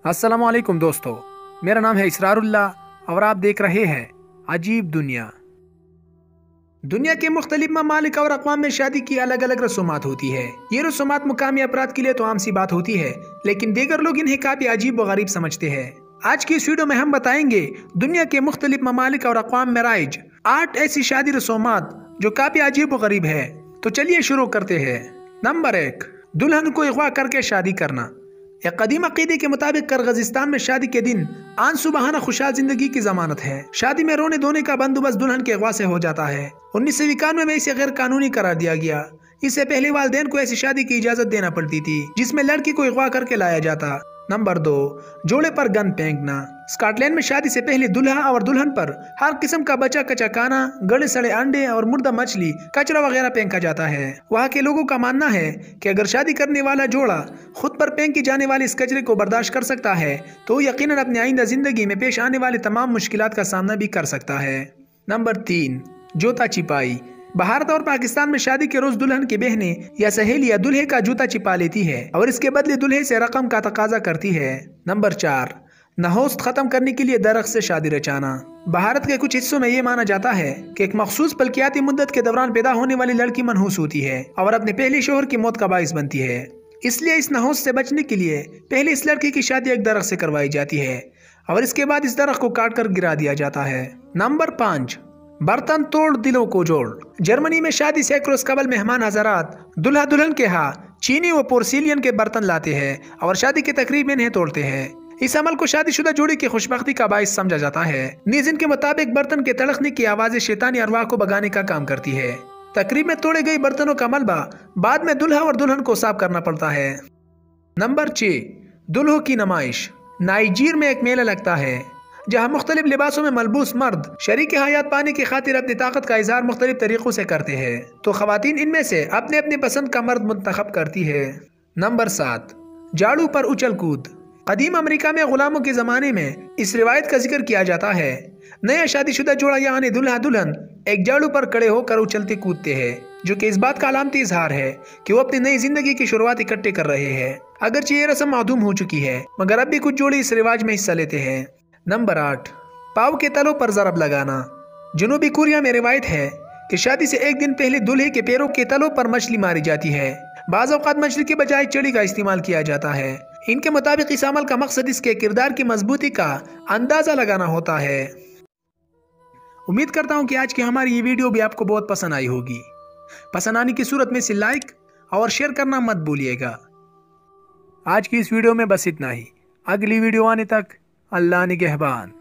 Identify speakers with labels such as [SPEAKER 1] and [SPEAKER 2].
[SPEAKER 1] अस्सलाम वालेकुम दोस्तों, मेरा नाम है इसरारुल्लाह और आप देख रहे हैं अजीब दुनिया। दुनिया के मुख्तलिफ ममालिक और अक़वाम में शादी की अलग अलग रसूमात होती है। ये रसूमात मुकामी अफराद के लिए तो आम सी बात होती है, लेकिन दीगर लोग इन्हें काफी अजीब व गरीब समझते हैं। आज की इस वीडियो में हम बताएंगे दुनिया के मुख्तलिफ ममालिक और अक़वाम में राइज 8 ऐसी शादी रसूमात जो काफी अजीब व गरीब है। तो चलिए शुरू करते हैं। नंबर 1, दुल्हन को अगवा करके शादी करना। एक कदीम अकीदे के मुताबिक किर्गिज़स्तान में शादी के दिन आंसू बहाना खुशहाल जिंदगी की जमानत है। शादी में रोने धोने का बंदोबस्त दुल्हन के अगवा से हो जाता है। 1991 में इसे गैर कानूनी करार दिया गया। इससे पहले वालिदैन को ऐसी शादी की इजाजत देना पड़ती थी जिसमें लड़की को अगवा करके लाया जाता। नंबर 2, जोड़े पर गन फेंकना। स्कॉटलैंड में शादी से पहले दूल्हा और दुल्हन पर हर किस्म का बचा कचा खाना, गले सड़े अंडे और मुर्दा मछली, कचरा वगैरह फेंका जाता है। वहाँ के लोगों का मानना है कि अगर शादी करने वाला जोड़ा खुद पर फेंकी जाने वाले इस कचरे को बर्दाश्त कर सकता है तो यकीनन अपनी आइंदा जिंदगी में पेश आने वाले तमाम मुश्किलात का सामना भी कर सकता है। नंबर 3, जूता छिपाई। भारत और पाकिस्तान में शादी के रोज दुल्हन की बहनें या सहेलियां दूल्हे का जूता छिपा लेती है और इसके बदले दूल्हे से रकम का तकाजा करती है। नंबर 4, नहोस्त खत्म करने के लिए दरख्त से शादी रचाना। भारत के कुछ हिस्सों में ये माना जाता है कि एक मखसूस फल्कियाती मुद्दत के दौरान पैदा होने वाली लड़की मनहूस होती है और अपने पहले शोहर की मौत का बाइस बनती है। इसलिए इस नहोस्त से बचने के लिए पहले इस लड़की की शादी एक दरख्त से करवाई जाती है और इसके बाद इस दरख्त को काट कर गिरा दिया जाता है। नंबर 5, बर्तन तोड़ दिलों को जोड़। जर्मनी में शादी से एक रोज कबल मेहमान हजरात दूल्हा दुल्हन के यहाँ चीनी व पोर्सिलियन के बर्तन लाते हैं और शादी की तकरीब में इन्हें तोड़ते हैं। इस अमल को शादीशुदा जोड़ी की खुशबख्ती का बाइस समझा जाता है। नीज़ इनके मुताबिक बर्तन के तड़कने की आवाजें शैतानी अरवाह को भगाने का काम करती है। तकरीब में तोड़े गए बर्तनों का मलबा बाद में दूल्हा और दुल्हन को साफ करना पड़ता है। नंबर 6, दुल्हों की नमाइश। नाइजीर में एक मेला लगता है जहाँ मुख्तलिफ लिबासों में मलबूस मर्द शरीक हयात पाने की खातिर अपनी ताकत का इजहार मुख्तलिफ तरीकों से करते हैं, तो खवातीन इनमें से अपने अपने पसंद का मर्द मुंतखब करती है। नंबर 7, झाड़ू पर उछल कूद। कदीम अमेरिका में गुलामों के ज़माने में इस रिवायत का जिक्र किया जाता है। नया शादीशुदा जोड़ा यानी दूल्हा दुल्हन एक झाड़ू पर खड़े होकर उछलते कूदते हैं, जो कि इस बात का अलामती इजहार है कि वो अपनी नई जिंदगी की शुरुआत इकट्ठे कर रहे हैं। अगरचे ये रस्म मादूम हो चुकी है मगर अब भी कुछ जोड़े इस रिवाज में हिस्सा लेते हैं। नंबर 8, पाँव के तलों पर ज़रब लगाना। जनूबी कोरिया में रिवायत है कि शादी से एक दिन पहले दूल्हे के पैरों के तलों पर मछली मारी जाती है। बाज़ औक़ात मछली के बजाय चड़ी का इस्तेमाल किया जाता है। इनके मुताबिक इस अमल का मकसद इसके किरदार की मजबूती का अंदाज़ा लगाना होता है। उम्मीद करता हूँ कि आज की हमारी ये वीडियो भी आपको बहुत पसंद आई होगी। पसंद आने की सूरत में इसे लाइक और शेयर करना मत भूलिएगा। आज की इस वीडियो में बस इतना ही। अगली वीडियो आने तक अल्लाह निगहबान।